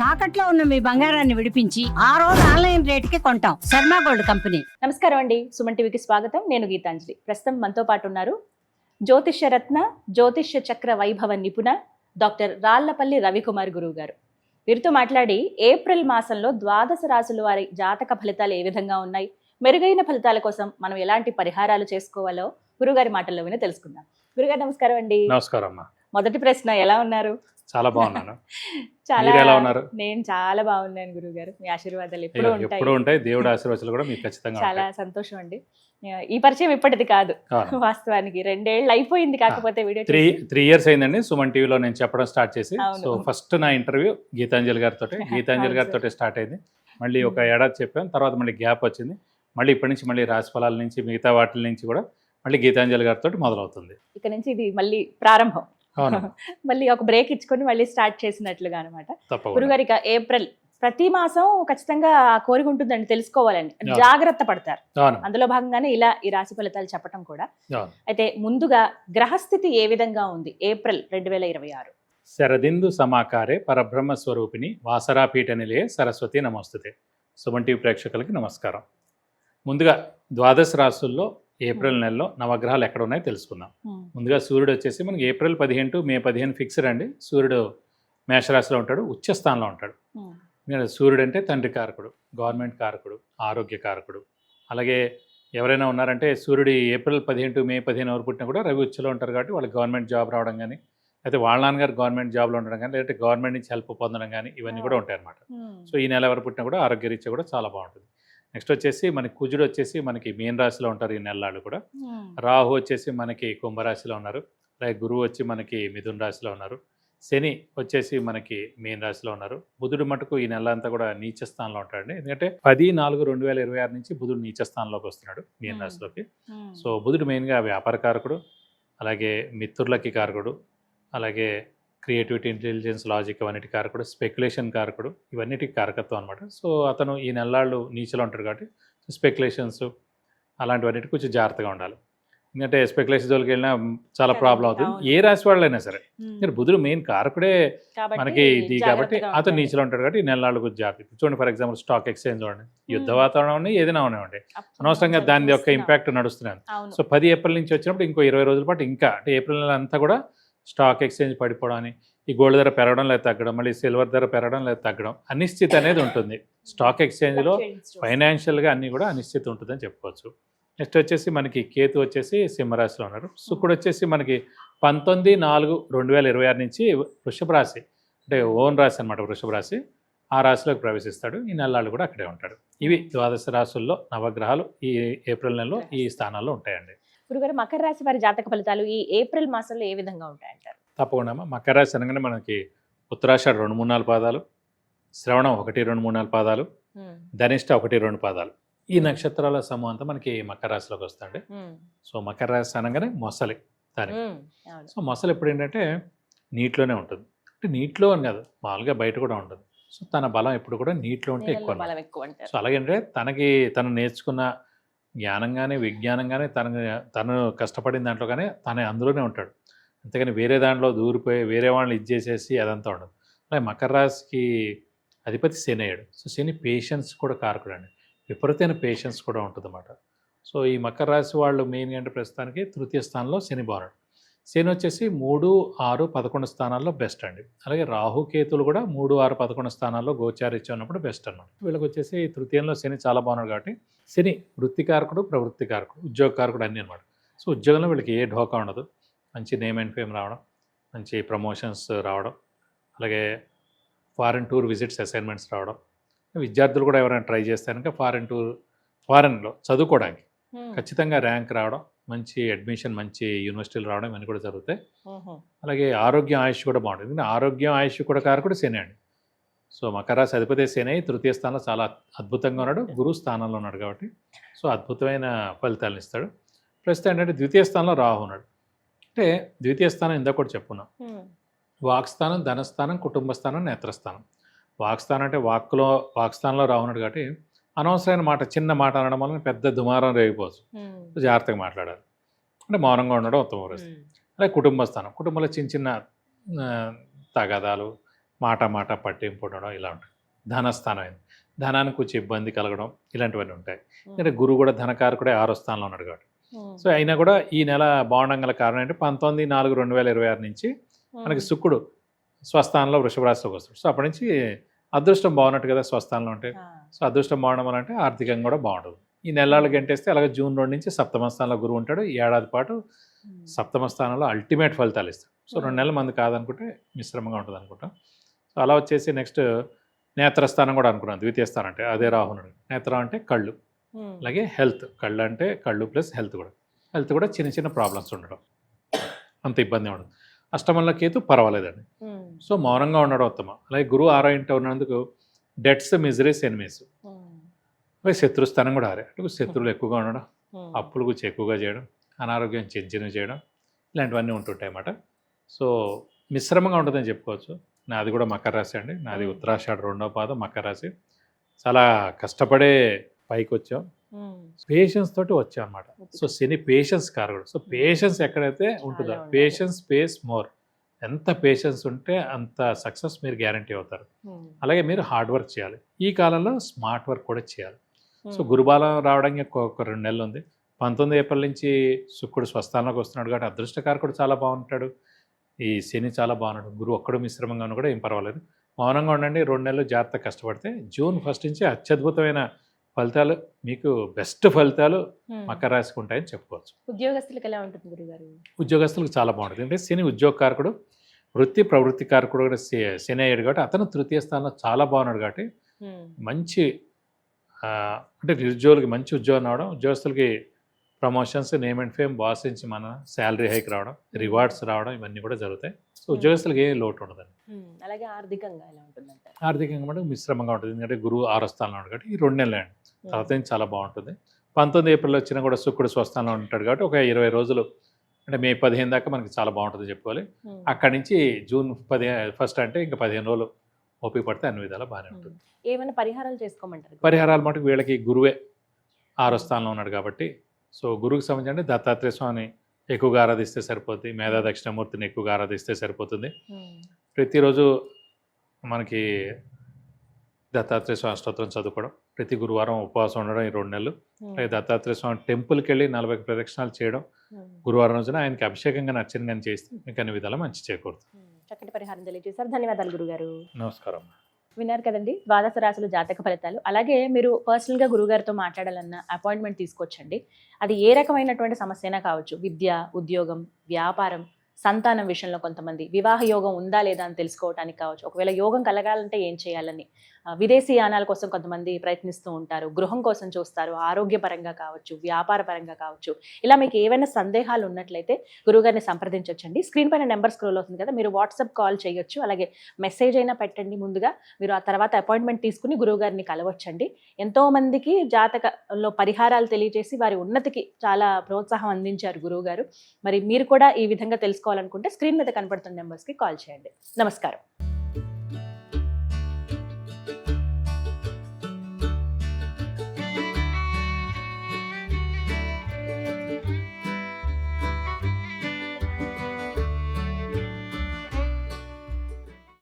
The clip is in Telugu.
తాకట్లో ఉన్న మీ బంగారాన్ని విడిపించి ఆ రోజు ఆన్లైన్ రేటుకి కొంటాం. Sharma gold company. నమస్కారం అండి, సుమన్ టీవీకి స్వాగతం. నేను గీతాంజలి. ప్రస్తుతం మనతో పాటు ఉన్నారు జ్యోతిష్య రత్న, జ్యోతిష్య చక్ర వైభవ నిపుణ డాక్టర్ రాళ్లపల్లి రవికుమార్ గురువు గారు. వీరితో మాట్లాడి ఏప్రిల్ మాసంలో ద్వాదశ రాశుల వారి జాతక ఫలితాలు ఏ విధంగా ఉన్నాయి, మెరుగైన ఫలితాల కోసం మనం ఎలాంటి పరిహారాలు చేసుకోవాలో గురుగారి మాటల్లో విని తెలుసుకుందాం. గురుగారు నమస్కారం అండి. నమస్కారం అమ్మా. మొదటి ప్రశ్న, ఎలా ఉన్నారు? చాలా బాగున్నాను. చాలా మీరు ఎలా ఉన్నారు? నేను చాలా బాగున్నాను గురుగారు. మీ ఆశీర్వాదాలు ఎప్పుడు ఎప్పుడు ఉంటాయి. దేవుడి ఆశీర్వాదాలు కూడా మీకు ఖచ్చితంగా చాలా ఉంటాయి. సంతోషం అండి. ఈ పరిచయం ఇప్పటిది కాదు, అవును. వాస్తవానికి 2 ఏళ్ళు అయిపోయింది. కాకపోతే వీడియో త్రీ ఇయర్స్ అయిందండి సుమన్ టీవీలో నేను చెప్పడం స్టార్ట్ చేసి. అవును. సో ఫస్ట్ నా ఇంటర్వ్యూ గీతాంజలి గారితో స్టార్ట్ అయింది. మళ్ళీ ఒక ఏడాది చెప్పాను, తర్వాత మళ్ళీ గ్యాప్ వచ్చింది. మళ్ళీ ఇప్పటి నుంచి మళ్ళీ రాశి ఫలాల నుంచి మిగతా వాటి నుంచి కూడా మళ్ళీ గీతాంజలి గారితో మొదలవుతుంది. ఇక నుంచి ఇది మళ్ళీ ప్రారంభం. అవును. మళ్ళీ ఒక బ్రేక్ ఇచ్చుకొని మళ్ళీ స్టార్ట్ చేసినట్లుగా అనమాట. తప్పకుండా. గురుగారు, ఇక ఏప్రిల్ ప్రతి మాసం ఖచ్చితంగా ఆ కోరిక ఉంటుందండి, తెలుసుకోవాలని జాగ్రత్త పడతారు. అవును. అందులో భాగంగానే ఇలా ఈ రాశి ఫలితాలు చెప్పడం కూడా. అవును. అయితే ముందుగా గ్రహస్థితి ఏ విధంగా ఉంది ఏప్రిల్ 2026? శరదిందు సమాకారే పరబ్రహ్మ స్వరూపిణి వాసరాపీఠ నిలయే సరస్వతి నమస్తుతే. సుమన్ టీవీ ప్రేక్షకులకి నమస్కారం. ముందుగా ద్వాదశ రాశుల్లో ఏప్రిల్ నెలలో నవగ్రహాలు ఎక్కడ ఉన్నాయో తెలుసుకుందాం. ముందుగా సూర్యుడు వచ్చేసి మనకి ఏప్రిల్ 15 టు మే 15 ఫిక్స్డ్ అండి. సూర్యుడు మేషరాశిలో ఉంటాడు, ఉచ్చ స్థానంలో ఉంటాడు. సూర్యుడు అంటే తండ్రి కారకుడు, గవర్నమెంట్ కారకుడు, ఆరోగ్య కారకుడు. అలాగే ఎవరైనా ఉన్నారంటే సూర్యుడు ఏప్రిల్ 15 టు మే 15 ఎవరు పుట్టినా కూడా రవి ఉచ్చలో ఉంటారు కాబట్టి వాళ్ళకి గవర్నమెంట్ జాబ్ రావడం కానీ, అయితే వాళ్ళ నాన్నగారు గవర్నమెంట్ జాబ్లో ఉండడం కానీ, లేదంటే గవర్నమెంట్ నుంచి హెల్ప్ పొందడం కానీ ఇవన్నీ కూడా ఉంటాయి అన్నమాట. సో ఈ నెల ఎవరు పుట్టినా కూడా ఆరోగ్యరీత్యా కూడా చాలా బాగుంటుంది. నెక్స్ట్ వచ్చేసి మనకి కుజుడు వచ్చేసి మనకి మీన రాశిలో ఉంటారు ఈ నెలలు కూడా. రాహు వచ్చేసి మనకి కుంభరాశిలో ఉన్నారు. అలాగే గురువు వచ్చి మనకి మిథున రాశిలో ఉన్నారు. శని వచ్చేసి మనకి మీన రాశిలో ఉన్నారు. బుధుడు మటుకు ఈ నెల అంతా కూడా నీచ స్థానంలో ఉంటాడండి. ఎందుకంటే 10/4/2026 నుంచి బుధుడు నీచ స్థానంలోకి వస్తున్నాడు మీన రాశిలోకి. సో బుధుడు మెయిన్గా వ్యాపార కారకుడు, అలాగే మిత్రులకి కారకుడు, అలాగే క్రియేటివిటీ, ఇంటెలిజెన్స్, లాజిక్ అవన్నిటి కారకుడు, స్పెక్యులేషన్ కారకుడు, ఇవన్నిటికి కారకత్వం అనమాట. సో అతను ఈ నెలలు నీచలో ఉంటాడు కాబట్టి స్పెక్యులేషన్స్ అలాంటివన్నిటి కొంచెం జాగ్రత్తగా ఉండాలి. ఎందుకంటే స్పెక్యులేషన్ జోలికి వెళ్ళినా చాలా ప్రాబ్లం అవుతుంది, ఏ రాశి వాళ్ళైనా సరే. మీరు బుధుడు మెయిన్ కారకుడే మనకి ఇది కాబట్టి అతను నీచలో ఉంటాడు కాబట్టి ఈ నెలలు కొంచెం జాగ్రత్త. చూడండి, ఫర్ ఎగ్జాంపుల్ స్టాక్ ఎక్స్చేంజ్ చూడండి, యుద్ధ వాతావరణం ఏదైనా ఉన్నాయండి, అనవసరంగా దాని యొక్క ఇంపాక్ట్ నడుస్తున్నాను. సో 10 ఏప్రిల్ నుంచి వచ్చినప్పుడు ఇంకో 20 రోజుల పాటు ఇంకా అంటే ఏప్రిల్ నెల అంతా కూడా స్టాక్ ఎక్స్చేంజ్ పడిపోవడం అని, ఈ గోల్డ్ ధర పెరగడం లేదా తగ్గడం, మళ్ళీ సిల్వర్ ధర పెరగడం లేదా తగ్గడం, అనిశ్చితి అనేది ఉంటుంది స్టాక్ ఎక్స్చేంజ్లో. ఫైనాన్షియల్గా అన్నీ కూడా అనిశ్చితి ఉంటుందని చెప్పుకోవచ్చు. నెక్స్ట్ వచ్చేసి మనకి కేతు వచ్చేసి సింహరాశిలో ఉన్నారు. శుక్రుడు వచ్చేసి మనకి 19/4/2026 నుంచి వృషభ రాశి అంటే ఓన్ రాశి అనమాట, వృషభ రాశి, ఆ రాశిలోకి ప్రవేశిస్తాడు. ఈ నెలలు కూడా అక్కడే ఉంటాడు. ఇవి ద్వాదశ రాశుల్లో నవగ్రహాలు ఈ ఏప్రిల్ నెలలో ఈ స్థానాల్లో ఉంటాయండి. గురుగారు, మకర రాశి వారి జాతక ఫలితాలు ఈ ఏప్రిల్ మాసంలో ఏ విధంగా ఉంటాయంటారు? తప్పకుండా మకర రాశి అనగానే మనకి ఉత్తరాషాఢ 2-3-4 పాదాలు, శ్రవణం 1-2-3-4 పాదాలు, ధనిష్ట 1-2 పాదాలు, ఈ నక్షత్రాల సమూహం అంతా మనకి మకర రాశిలోకి వస్తుంది. సో మకర రాశి అనగానే మొసలి దానికి. సో మొసలి ఎప్పుడు ఏంటంటే నీటిలోనే ఉంటుంది. అంటే నీటిలో అని కాదు, మామూలుగా బయట కూడా ఉంటుంది. సో తన బలం ఎప్పుడు కూడా నీటిలో ఉంటే ఎక్కువ. సో అలాగంటే తను నేర్చుకున్న జ్ఞానం కానీ విజ్ఞానం కానీ తను కష్టపడిన దాంట్లో కానీ తను అందులోనే ఉంటాడు. అంతేగాని వేరే దాంట్లో దూరిపోయి వేరే వాళ్ళని చేసేసి అదంతా ఉండదు. అలాగే మకర రాశికి అధిపతి శని అయ్యాడు. సో శని పేషెన్స్ కూడా కారకుడు అండి, విపరీతమైన పేషెన్స్ కూడా ఉంటుంది అన్నమాట. సో ఈ మకర రాశి వాళ్ళు మెయిన్గా అంటే ప్రస్తుతానికి తృతీయ స్థానంలో శని బాగున్నాడు. శని వచ్చేసి 3, 6, 11 స్థానాల్లో బెస్ట్ అండి. అలాగే రాహుకేతులు కూడా 3, 6, 11 స్థానాల్లో గోచారిత్యం ఉన్నప్పుడు బెస్ట్ అన్నమాట. వీళ్ళకి వచ్చేసి తృతీయంలో శని చాలా బాగున్నాడు కాబట్టి శని వృత్తికారకుడు, ప్రవృత్తికారకుడు, ఉద్యోగకారకుడు అన్నీ అనమాట. సో ఉద్యోగంలో వీళ్ళకి ఏ ఢోకా ఉండదు. మంచి నేమ్ అండ్ ఫేమ్ రావడం, మంచి ప్రమోషన్స్ రావడం, అలాగే ఫారెన్ టూర్ విజిట్స్ అసైన్మెంట్స్ రావడం. విద్యార్థులు కూడా ఎవరైనా ట్రై చేస్తే కనుక ఫారెన్లో చదువుకోవడానికి ఖచ్చితంగా ర్యాంక్ రావడం, మంచి అడ్మిషన్, మంచి యూనివర్సిటీలు రావడం ఇవన్నీ కూడా జరుగుతాయి. అలాగే ఆరోగ్యం, ఆయుష్ కూడా బాగుంటుంది. ఎందుకంటే ఆరోగ్యం, ఆయుష్ కూడా కారకుడు శని అండి. సో మకర రాశి అధిపతి శని తృతీయ స్థానంలో చాలా అద్భుతంగా ఉన్నాడు, గురు స్థానంలో ఉన్నాడు కాబట్టి సో అద్భుతమైన ఫలితాలను ఇస్తాడు. ప్రస్తుతం ఏంటంటే ద్వితీయ స్థానంలో రాహు ఉన్నాడు. అంటే ద్వితీయ స్థానం ఇందాక కూడా చెప్పుకున్నాం, వాక్స్థానం, ధనస్థానం, కుటుంబ స్థానం, నేత్రస్థానం. వాక్స్థానం అంటే వాక్స్థానంలో రాహు ఉన్నాడు కాబట్టి అనవసరమైన మాట, చిన్న మాట అనడం వల్ల పెద్ద దుమారం రేగిపోవచ్చు. జాగ్రత్తగా మాట్లాడాలి, అంటే మౌనంగా ఉండడం ఉత్తమ పరిస్థితి. అలాగే కుటుంబ స్థానం, కుటుంబంలో చిన్న చిన్న తగాదాలు, మాట పట్టింపు ఉండడం ఇలా ఉంటుంది. ధనస్థానం అయింది, ధనానికి కొంచెం ఇబ్బంది కలగడం ఇలాంటివన్నీ ఉంటాయి. ఎందుకంటే గురువు కూడా ధనకారకుడే 6వ స్థానంలో ఉన్నాడు కాబట్టి. సో అయినా కూడా ఈ నెల బాగుండడం గల కారణం ఏంటి, 19/4/2026 నుంచి మనకి శుక్రుడు స్వస్థానంలో వృషభ రాశిలోకి వస్తాడు. సో అప్పటి నుంచి అదృష్టం బాగున్నట్టు కదా స్వస్థానంలో ఉంటే. సో అదృష్టం బాగుండడం వల్ల అంటే ఆర్థికంగా కూడా బాగుంటుంది. ఈ నెలలు గంటేస్తే అలాగే జూన్ 2 నుంచి సప్తమ స్థానంలో గురువు ఉంటాడు. ఈ ఏడాది పాటు సప్తమ స్థానంలో అల్టిమేట్ ఫలితాలు ఇస్తాడు. సో 2 నెలల మంది కాదనుకుంటే మిశ్రమంగా ఉంటుంది అనుకుంటాం. సో అలా వచ్చేసి నెక్స్ట్ నేత్రస్థానం కూడా అనుకున్నాం, ద్వితీయ స్థానం అంటే అదే రాహునుడు. నేత్రం అంటే కళ్ళు, అలాగే హెల్త్, కళ్ళు అంటే కళ్ళు ప్లస్ హెల్త్ కూడా చిన్న ప్రాబ్లమ్స్ ఉండడం, అంత ఇబ్బంది ఉండదు. అష్టమంలో కేతు పర్వాలేదండి. సో మౌనంగా ఉండడం ఉత్తమం. అలాగే గురువు 6వ ఇంట ఉన్నందుకు డెట్స్, మిజరీస్, ఎనిమీస్, అలాగే శత్రుస్థానం కూడా అంటే శత్రువులు ఎక్కువగా ఉండడం, అప్పులు గురించి ఎక్కువగా చేయడం, అనారోగ్యం చిన్న చేయడం ఇలాంటివన్నీ ఉంటుంటాయి అన్నమాట. సో మిశ్రమంగా ఉంటుందని చెప్పుకోవచ్చు. నాది కూడా మకర రాశి అండి. నాది ఉత్తరాషాఢ 2వ పాదం మకర రాశి. చాలా కష్టపడే పైకి వచ్చాం, పేషెన్స్ తోటి వచ్చాం అనమాట. సో శని పేషెన్స్ కారకుడు. సో పేషెన్స్ ఎక్కడైతే ఉంటుందో, పేషెన్స్ పేస్ మోర్. ఎంత పేషెన్స్ ఉంటే అంత సక్సెస్ మీరు గ్యారంటీ అవుతారు. అలాగే మీరు హార్డ్ వర్క్ చేయాలి. ఈ కాలంలో స్మార్ట్ వర్క్ కూడా చేయాలి. సో గురుబాలం రావడానికి ఒక 2 నెలలు ఉంది. 19 ఏప్రిల్ నుంచి శుక్రుడు స్వస్థానంలోకి వస్తున్నాడు కాబట్టి అదృష్టకారకుడు చాలా బాగుంటాడు. ఈ శని చాలా బాగున్నాడు. గురువు ఒక్కడు మిశ్రమంగా ఉన్నా కూడా ఏం పర్వాలేదు. మౌనంగా ఉండండి. 2 నెలలు జాగ్రత్త కష్టపడితే జూన్ 1 నుంచి అత్యద్భుతమైన ఫలితాలు, మీకు బెస్ట్ ఫలితాలు మకర రాశికి ఉంటాయని చెప్పుకోవచ్చు. ఉద్యోగస్తులకు ఎలా ఉంటుంది గురుగారు? ఉద్యోగస్తులకు చాలా బాగుంటుంది. అంటే శని ఉద్యోగకారకుడు, వృత్తి ప్రవృత్తి కారకుడు కూడా శని అయ్యాడు కాబట్టి అతను తృతీయ స్థానంలో చాలా బాగున్నాడు కాబట్టి మంచి అంటే నిరుద్యోగులకి మంచి ఉద్యోగం రావడం, ఉద్యోగస్తులకి promotions, name and fame, boss నుంచి మన శాలరీ హైక్ రావడం, రివార్డ్స్ రావడం ఇవన్నీ కూడా జరుగుతాయి. సో ఉద్యోగస్తులకి ఏ లోటు ఉండదండి. అలాగే ఆర్థికంగా ఎలా ఉంటుంది? ఆర్థికంగా కూడా మిశ్రమంగా ఉంటుంది. ఎందుకంటే గురువు 6వ స్థానంలో ఉన్నాడు కాబట్టి ఈ 2 నెలలు అండి. తర్వాత నుంచి చాలా బాగుంటుంది. 19 ఏప్రిల్ వచ్చినా కూడా శుక్రుడు స్వస్థానంలో ఉంటాడు కాబట్టి ఒక 20 రోజులు అంటే మే 15 దాకా మనకి చాలా బాగుంటుంది చెప్పుకోవాలి. అక్కడి నుంచి జూన్ 1 అంటే ఇంకా 15 రోజులు ఓపిక పడితే అన్ని విధాలా బాగానే ఉంటుంది. ఏమైనా పరిహారాలు చేసుకోమంటారు? పరిహారాలు మటుకు వీళ్ళకి గురువే 6వ స్థానంలో ఉన్నాడు కాబట్టి, సో గురువుకి సంబంధించి అంటే దత్తాత్రేయ స్వామిని ఎక్కువగా ఆరాధిస్తే సరిపోతుంది. మేధా దక్షిణమూర్తిని ఎక్కువగా ఆరాధిస్తే సరిపోతుంది. ప్రతిరోజు మనకి దత్తాత్రేయ స్వామి స్తోత్రం చదువుకోవడం, ప్రతి గురువారం ఉపవాసం ఉండడం ఈ 2 నెలలు. అలాగే దత్తాత్రేయ స్వామి టెంపుల్కి వెళ్ళి 40 ప్రదక్షిణాలు చేయడం, గురువారం రోజున ఆయనకి అభిషేకంగా అర్చనగా చేస్తే మీకు అన్ని విధాలా మంచి చేకూరుతుంది. చక్కటి పరిహారం తెలియజేశారు. ధన్యవాదాలు గురుగారు. నమస్కారం. విన్నారు కదండి ద్వాదశ రాశుల జాతక ఫలితాలు. అలాగే మీరు పర్సనల్గా గురుగారితో మాట్లాడాలన్న అపాయింట్మెంట్ తీసుకొచ్చండి. అది ఏ రకమైనటువంటి సమస్య అయినా కావచ్చు. విద్య, ఉద్యోగం, వ్యాపారం, సంతానం విషయంలో కొంతమంది వివాహ యోగం ఉందా లేదా అని తెలుసుకోవడానికి కావచ్చు. ఒకవేళ యోగం కలగాలంటే ఏం చేయాలని, విదేశీ యానాల కోసం కొంతమంది ప్రయత్నిస్తూ ఉంటారు, గృహం కోసం చూస్తారు, ఆరోగ్యపరంగా కావచ్చు, వ్యాపార పరంగా కావచ్చు. ఇలా మీకు ఏవైనా సందేహాలు ఉన్నట్లయితే గురుగారిని సంప్రదించవచ్చండి. స్క్రీన్ పైన నెంబర్ స్క్రోల్ అవుతుంది కదా, మీరు వాట్సాప్ కాల్ చేయొచ్చు, అలాగే మెసేజ్ అయినా పెట్టండి ముందుగా. మీరు ఆ తర్వాత అపాయింట్మెంట్ తీసుకుని గురువుగారిని కలవచ్చండి. ఎంతో మందికి జాతకలో పరిహారాలు తెలియజేసి వారి ఉన్నతికి చాలా ప్రోత్సాహం అందించారు గురువు గారు. మరి మీరు కూడా ఈ విధంగా తెలుసుకోవాలనుకుంటే స్క్రీన్ మీద కనపడుతున్న నెంబర్స్కి కాల్ చేయండి. నమస్కారం.